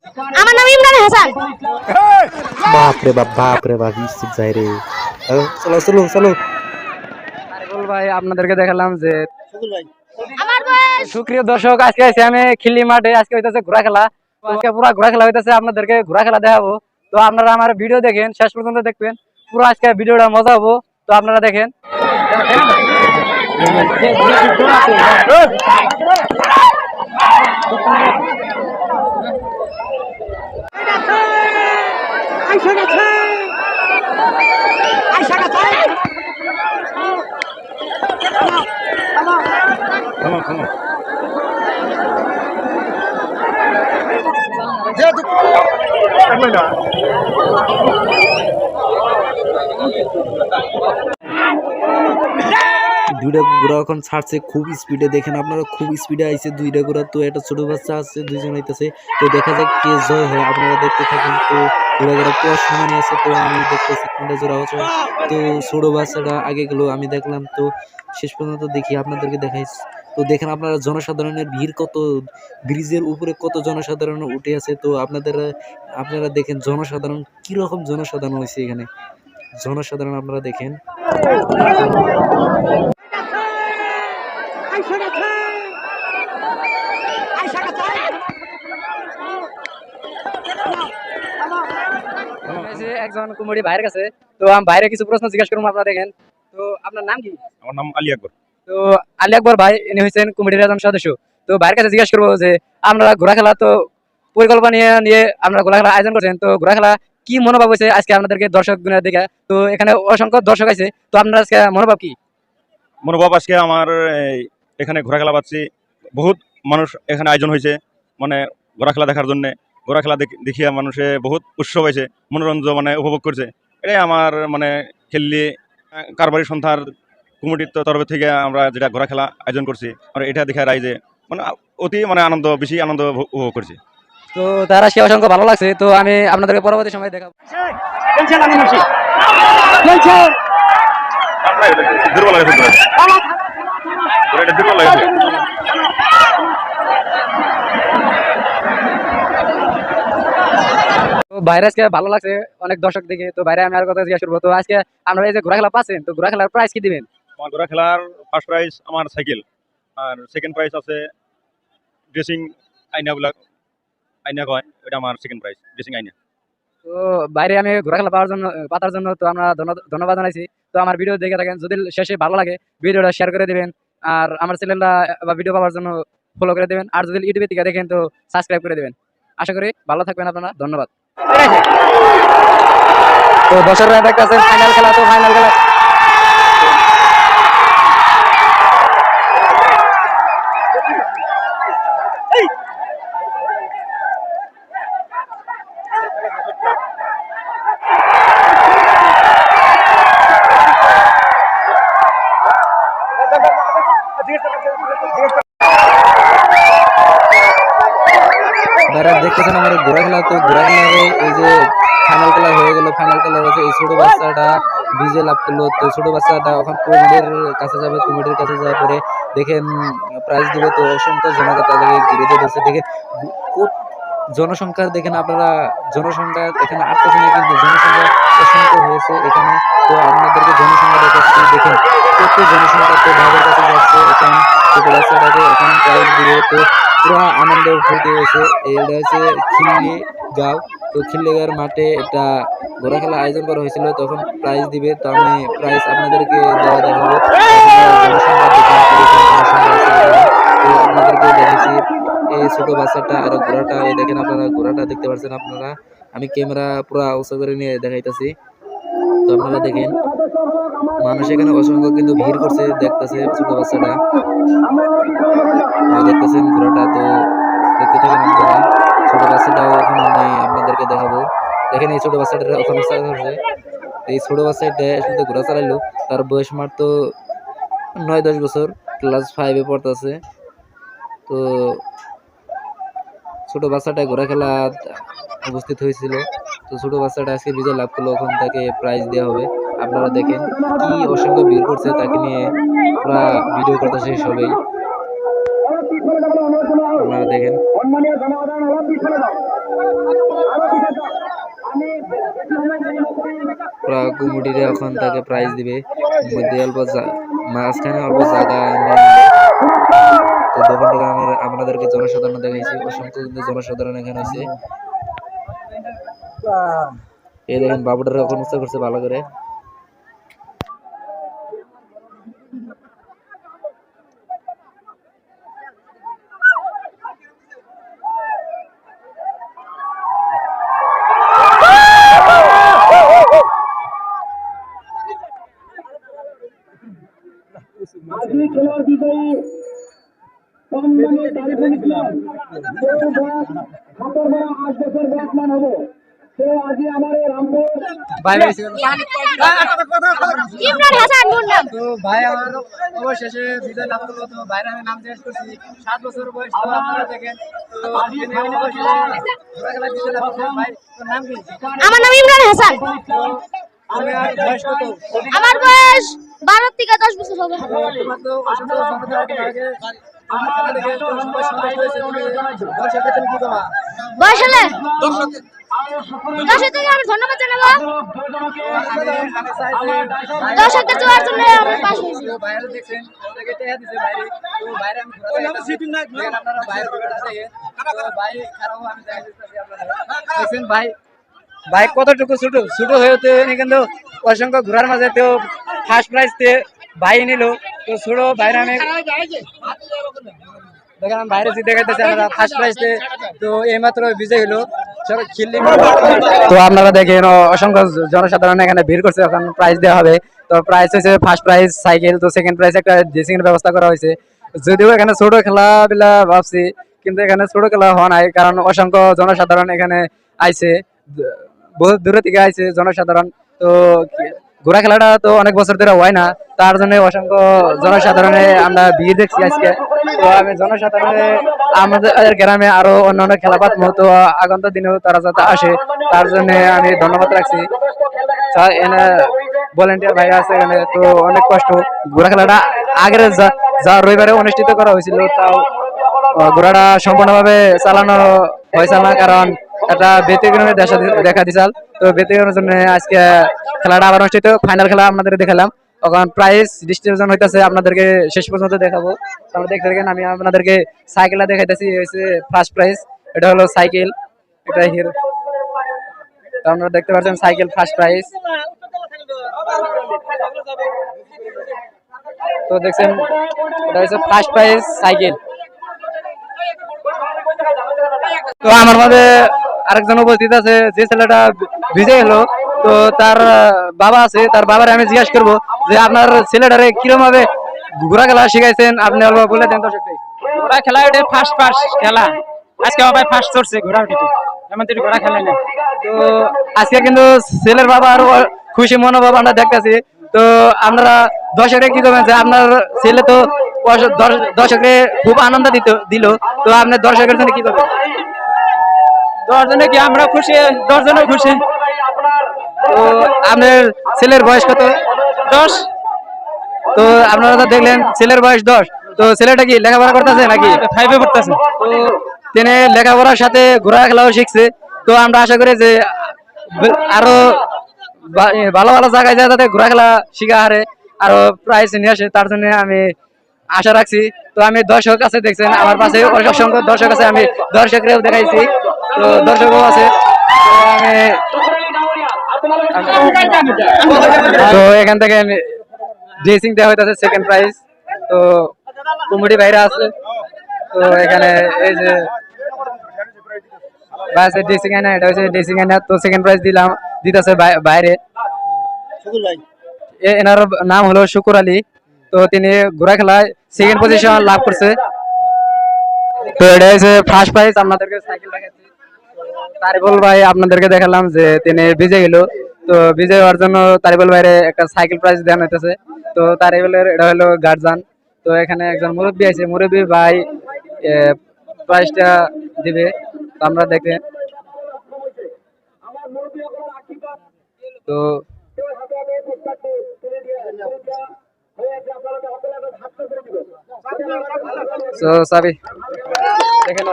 আমার নাম ইমরান হাসান। বাপ রে বাপ স্পিড যায় রে। চলো চলো চলো। আরিফুল ভাই আপনাদেরকে দেখালাম যে আমার বয়স সুপ্রিয় দর্শক, আজকে আছি আমি খিল্লি মাঠে। আজকে হইতেছে ঘোড়া খেলা। তো আজকে পুরো ঘোড়া খেলা হইতেছে, আপনাদেরকে ঘোড়া খেলা দেখাবো। তো আপনারা আমার ভিডিও দেখেন, শেষ পর্যন্ত দেখবেন। পুরো আজকে ভিডিওটা মজা হবো, তো আপনারা দেখেন। দুইটা ঘোড়া এখন ছাড়ছে খুব স্পিডে, দেখেন আপনারা খুব স্পিডে আইছে দুইটা ঘোড়া। তো একটা ছোট বাচ্চা আছে, দুইজন আইতেছে। তো দেখা যাক কে জয় হয়, আপনারা দেখতে থাকেন। তো ঘোড়া পুরো সমানই আছে। তো আমি দেখতেছি কোনটা জোড়া হচ্ছে। তো ছোট বাচ্চাটা আগে গেল, আমি দেখলাম। তো শেষ পর্যন্ত দেখি আপনাদেরকে দেখাই। তো দেখেন আপনারা জনসাধারণের ভিড় কত, ব্রিজের উপরে কত জনসাধারণ উঠে আছে। তো আপনারা দেখেন জনসাধারণ কিরকম জনসাধারণ হয়েছে এখানে। জনসাধারণ আপনারা দেখেন। একজন কুমড়ি ভাইয়ের কাছে, তো আমি বাইরে কিছু প্রশ্ন জিজ্ঞাসা করবো, আপনারা দেখেন। তো আপনার নাম কি? আমার নাম আলী আকবর। তো আলী আকবর ভাই, ইনি হচ্ছেন কমিটির একজন সদস্য। তো ভাইয়ের কাছে জিজ্ঞাসা করবো যে আপনারা ঘোড়া খেলা তো পরিকল্পনা নিয়ে আপনারা ঘোড়া খেলা আয়োজন করছেন। তো ঘোড়া খেলা কি মনোভাব হয়েছে আজকে আপনাদেরকে দর্শক দিকে? তো এখানে অসংখ্য দর্শক আছে, তো আপনার আজকে মনোভাব কি? মনোভাব আজকে আমার এখানে ঘোড়া খেলা পাচ্ছি, বহুত মানুষ এখানে আয়োজন হয়েছে, মানে ঘোড়া খেলা দেখার জন্য। ঘোড়া খেলা দেখিয়া মানুষে বহুত উৎসব হয়েছে, মনোরঞ্জন মানে উপভোগ করছে। এটাই আমার মানে খেললি কারবারি সন্ধ্যার কমিটির তরফ থেকে আমরা যেটা ঘোড়া খেলা আয়োজন করছি, আর এটা দেখা রাইজে মানে অতি মানে আনন্দ, বেশি আনন্দ উপভোগ করছি। তো তার আজকে অসংখ্য ভালো লাগছে। তো আমি আপনাদেরকে পরবর্তী সময় দেখাবো। দুর্বল লাগছে, দুর্বল লাগছে। তো বাইরে আজকে ভালো লাগছে অনেক দর্শক দেখে। তো বাইরে আমি আর কথা জিজ্ঞাসা করবো। তো আজকে আমরা এই যে ঘোড়া খেলা পাচ্ছেন, তো ঘোড়া খেলার প্রাইস কি দিবেন? আমার ঘোড়া খেলার ফার্স্ট প্রাইজ আমার সাইকেল, আর সেকেন্ড প্রাইজ আছে ড্রেসিং আইনাগুলা, আইনা কয়, এটা আমার সেকেন্ড প্রাইজ, ড্রেসিং আইনা। তো বাইরে আমি ঘোড়া খেলা পাতার জন্য তো আমরা ধন্যবাদ জানাইছি। তো আমার ভিডিও দেখে থাকেন, যদি শেষে ভালো লাগে ভিডিওটা শেয়ার করে দিবেন, আর আমার চ্যানেলটা বা ভিডিও পাওয়ার জন্য ফলো করে দিবেন, আর যদি ইউটিউবে থেকে দেখেন তো সাবস্ক্রাইব করে দিবেন। আশা করি ভালো থাকবেন আপনারা, ধন্যবাদ। তো দর্শকরা দেখতেছেন ফাইনাল খেলা। তো ফাইনাল খেলা যারা দেখতেছেন আমার ঘোড়া খেলা, তো ঘোড়া খেলার এই যে ফাইনাল খেলা হয়ে গেল। ফাইনাল খেলা হয়েছে, এই ছোট বাচ্চাটা বিজয় লাভ করলো। তো ছোট বাচ্চাটা এখন কমিটির কাছে যাবে, কমিটির কাছে যাওয়ার পরে দেখেন প্রাইজ দিবে। তো অসংখ্য জনতা তাদেরকে ঘিরে দিয়ে ধরছে। দেখেন জনসংখ্যার দেখেন আপনারা, জনসংখ্যা এখানে আসতেছে না, কিন্তু জনসংখ্যা অসংখ্য হয়েছে এখানে। তো আপনাদেরকে জনসংখ্যা দেখাচ্ছি, দেখেন কত জনসংখ্যা। তো ভাবের কাছে যাচ্ছে এখন ছোট বাচ্চাটাকে এখন প্রাইজ দিবে। তো পুরো আনন্দ ফুর্তি হয়েছে। এটা হচ্ছে খিল্লি গাঁও। তো খিল্লি গাঁওয়ের মাঠে এটা ঘোড়া খেলা আয়োজন করা হয়েছিল, তখন প্রাইজ দিবে। তো আমি প্রাইজ আপনাদেরকে দেখাবো। জনসংখ্যা দেখেন কিরকম জনসংখ্যা আছে এখানে। তো আপনাদেরকে দেখেছি এই ছোট বাচ্চাটা আর ঘোড়াটা। এই দেখেন আপনারা ঘোড়াটা দেখতে পাচ্ছেন আপনারা, আমি ক্যামেরা পুরো উঁচু করে নিয়ে দেখাইতেছি। তো আপনারা দেখেন মানুষ এখানে অসংখ্য কিন্তু ভিড় করছে, দেখতেছে ছোট বাচ্চাটা, দেখতেছেন ঘোড়াটা। তো দেখতে থাকেন আপনারা। ছোট বাচ্চাটাও এখন আমি আপনাদেরকে দেখাবো। দেখেন এই ছোট বাচ্চাটা ওখানে করছে। এই ছোট বাচ্চাটা আসলে ঘোড়া চালাইলো, তার বয়স মাত্র 9-10 বছর, ক্লাস 5-এ পড়তেছে। তো ছোট বাচ্চাটা ঘোড়া খেলা উপস্থিত হয়েছিল। তো ছোট বাচ্চাটা আজকে বিজয় লাভ করলো, ওখান তাকে প্রাইজ দেওয়া হবে। আপনারা দেখেন কি অসংখ্য ভিড় করছে, তাকে নিয়ে পুরা ভিডিও করতেছে সবাই, আপনারা দেখেন। কুমুটিরে এখন তাকে প্রাইজ দিবে মধ্যে অল্প মাঝখানে অল্প জায়গা তো তখন থেকে আমাদেরকে জনসাধারণ দেখাইছে অসংখ্য কিন্তু জনসাধারণ এখানে আছে এই দেখেন বাবুটারে এখন উৎসাহ করছে ভালো করে খেলার বিজয়ী ব্যাটসম্যান হবে সে আজই আমার রামপুর ইমরান হাসান মোর নাম। তো ভাই আমার অবশেষে বিজয় লাভ করলো তো ভাইয়ের আমি নাম জিজ্ঞেস করছি 7 বছর বয়স তো আপনারা দেখেন তো তিনি অবশেষে ঘোড়াখেলা বিজয় লাভ করলেন ভাই তোর নাম কি আমার নাম ইমরান হাসান। তুমি আর বয়স কত আমার বয়স 12 থেকে 10 বছর হবে। তোমার তো অসংখ্য জনতার আগে আমার খেলা দেখে তো সবাই সন্তুষ্ট হয়েছে তুমি দর্শকদের তুমি কি কবা বয়স হলে দর্শকদের আমি ধন্যবাদ জানাবো। দর্শকদের চাওয়ার জন্য আমি পাশ হয়েছি। বাইরে দেখছেন ওদেরকে টেহা দিছে বাইরে তো বাইরে আমি ঘোরা আপনারা বাইরে ঘোরাটা দেখেন তো ভাই খারাপও আমি দেখা দিতেছি আপনারা দেখছেন ভাই ভাই কতটুকু ছোট ছোট হয়েতে কিন্তু অসংখ্য ঘোরার মাঝে তো ফার্স্ট প্রাইজ তে ভাই নিল তো ছোট বাইরে আমি দেখেন বাইরে যে দেখাইতেছে আমরা ফার্স্ট প্রাইজ তে তো এইমাত্র বিজয় হলো তো আপনারা দেখেন অসংখ্য জনসাধারণ এখানে ভিড় করছে এখন প্রাইজ দেওয়া হবে তো প্রাইজ হয়েছে ফার্স্ট প্রাইজ সাইকেল তো সেকেন্ড প্রাইজ একটা ড্রেসিং এর ব্যবস্থা করা হয়েছে যদিও এখানে ছোট খেলাধুলা ভাবছি কিন্তু এখানে ছোট খেলা হওয়া নাই কারণ অসংখ্য জনসাধারণ এখানে আইছে বহুত দূরে থেকে আইছে জনসাধারণ তো ঘোড়া খেলাটা তো অনেক বছর ধরে হয় না তার জন্য অসংখ্য জনসাধারণে আমরা ভিড় দেখছি আজকে তো আমি জনসাধারণে আমাদের গ্রামে আরো অন্যান্য খেলাপাত মতো আগন্ত দিনেও তারা যাতে আসে তার জন্য আমি ধন্যবাদ রাখছি এনে ভলেন্টিয়ার ভাই আছে এখানে তো অনেক কষ্ট ঘোড়া খেলাটা আগের যা রবিবারে অনুষ্ঠিত করা হয়েছিল তাও ঘোড়াটা সম্পূর্ণভাবে চালানো হয়েছিল না কারণ একটা ব্যতিক্রমে দেখা দিছাল তো ব্যতিক্রমের জন্য আজকে খেলাটা আবার অনুষ্ঠিত ফাইনাল খেলা আপনাদের দেখালাম এখন প্রাইজ ডিস্ট্রিবিউশন হইতেছে আপনাদেরকে শেষ পর্যন্ত দেখাবো আমরা দেখতে থাকেন আমি আপনাদেরকে সাইকেলটা দেখাইতেছি হয়েছে ফার্স্ট প্রাইজ এটা হলো সাইকেল এটা হিরো তো আপনারা দেখতে পাচ্ছেন সাইকেল ফার্স্ট প্রাইজ তো দেখছেন এটা হচ্ছে ফার্স্ট প্রাইজ সাইকেল তো আমার মধ্যে আরেকজন উপস্থিত আছে যে ছেলেটা ভিজে গেল তো তার বাবা আছে তার বাবার আমি জিজ্ঞাসা করবো যে আপনার ছেলেটারে কিরকম ভাবে ঘোড়া খেলা শিখাইছেন আপনি অল্প বলে দেন দর্শককে ঘোড়া খেলা এটা ফার্স্ট খেলা আজকে আমার ফার্স্ট চলছে ঘোড়া উঠিতে এমন তো ঘোড়া খেলা নেই তো আজকে কিন্তু ছেলের বাবা আরো খুশি মনোভাব আমরা দেখতেছি তো আপনারা দর্শকরা কি করবেন যে আপনার ছেলে তো দর্শকরে খুব আনন্দ দিল তো আপনার দর্শকের জন্য কি করবেন 10 জনে কি আমরা খুশি 10 জনে খুশি তো আপনার ছেলের বয়স কত 10 তো আপনারা তো দেখলেন ছেলের বয়স 10 তো ছেলেটা কি লেখাপড়া করতেছে নাকি 5 এ পড়তেছে তো তিনি লেখাপড়ার সাথে ঘোড়া খেলাও শিখছে তো আমরা আশা করি যে আরো ভালো ভালো জায়গায় যায় যাতে ঘোড়া খেলা শিখা হারে আরো প্রাইজ নিয়ে আসে তার জন্য আমি আশা রাখছি তো আমি দর্শক আছে দেখছেন আমার পাশে অসংখ্য দর্শক আছে আমি দর্শকরেও দেখাইছি তো দর্শকও আছে তো এখান থেকে আমি ড্রেসিং দেওয়া হইতেছে সেকেন্ড প্রাইজ তো কমিটি বাইরে আছে তো এখানে এই যে বাস ড্রেসিং আইনা এটা হচ্ছে ড্রেসিং আইনা তো সেকেন্ড প্রাইজ দিতেছে বাইরে এনার নাম হলো শুকুর আলী তো তিনি ঘোড়া খেলায় সেকেন্ড পজিশন লাভ করছে তো এটা হচ্ছে ফার্স্ট প্রাইজ আপনাদেরকে সাইকেল দেখাচ্ছি তারিবুল ভাই আপনাদেরকে দেখালাম যে তিনি বিজয় হলো তো বিজয় হওয়ার জন্য তারিবুল ভাইরে একটা সাইকেল প্রাইজ দেওয়া হইতেছে তো তারিবুলের এটা হলো গার্জিয়ান তো এখানে একজন মুরব্বী আছে মুরব্বী ভাই প্রাইজটা দিবে তো আমরা দেখে তো সাবি দেখেন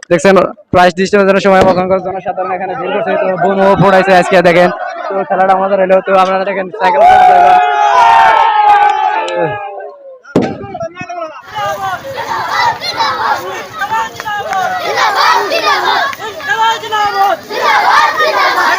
দেখছেন প্রাইস ডিস্ট্রিবিউশনের সময় অসংখ্য জনসাধারণ এখানে ভিড় করছে, তো বোনও পড়াইছে আজকে দেখেন। তো খেলাটা মজা হলো, তো আপনারা দেখেন সাইকেল জিন্দাবাদ জিন্দাবাদ জিন্দাবাদ জিন্দাবাদ